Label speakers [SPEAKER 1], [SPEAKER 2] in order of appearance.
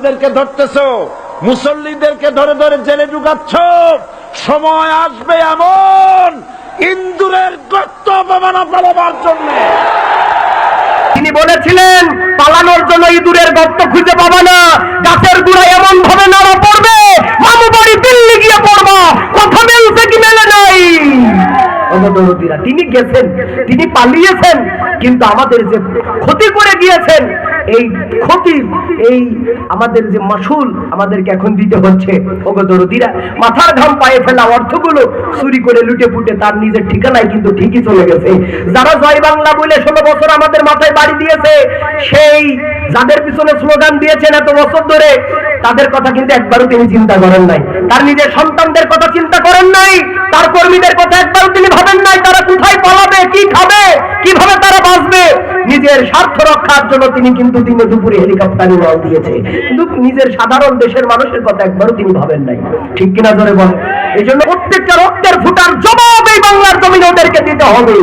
[SPEAKER 1] আলেমদেরকে ধরতেছো, মুসল্লিদেরকে ধরে ধরে জেলে ঢুকাচ্ছ। সময় আসবে এমন ইন্দুরের গর্ত অপমানা পালাবার জন্য।
[SPEAKER 2] তিনি বলেছিলেন পালানোর জন্য ইঁদুরের গর্ত খুঁজে পাবা না, গাছের গুড়ায় এমন ভাবে নাড়া পড়বে মামু বাড়ি দিল্লি গিয়ে পড়বা, কথা মেলছে কি মেলে নাই। তিনি গেছেন, তিনি পালিয়েছেন, কিন্তু আমাদের যে ক্ষতি করে গিয়েছেন, এই ক্ষতি, এই আমাদের যে মাসুল আমাদেরকে এখন দিতে হচ্ছে। দরদিরা মাথার ঘাম পায়ে ফেলা অর্থগুলো চুরি করে লুটে ফুটে তার নিজের ঠিকানায় কিন্তু ঠিকই চলে গেছে। যারা জয় বাংলা বলে 16 বছর আমাদের মাথায় বাড়ি দিয়েছে, সেই যাদের পিছনে স্লোগান দিয়েছেন এত বছর ধরে, তাদের কথা কিন্তু একবারও তিনি চিন্তা করেন নাই। তার নিজের সন্তানদের কথা চিন্তা করেন নাই, তার কর্মীদের কথা একবারও তিনি ভাবেন নাই তারা কোথায় পালাবে, কি খাবে, কিভাবে তারা বাঁচবে। নিজের স্বার্থ রক্ষার জন্য তিনি কিন্তু দিনে দুপুরে হেলিকপ্টারে উড়াল দিয়েছে, কিন্তু নিজের সাধারণ দেশের মানুষের কথা একবারও তিনি ভাবেন নাই। ঠিক কিনা জোরে বলেন? এই জন্য প্রত্যেকটা রক্তের ফুটার জবাব এই বাংলার জমিনে ওদেরকে দিতে হবে।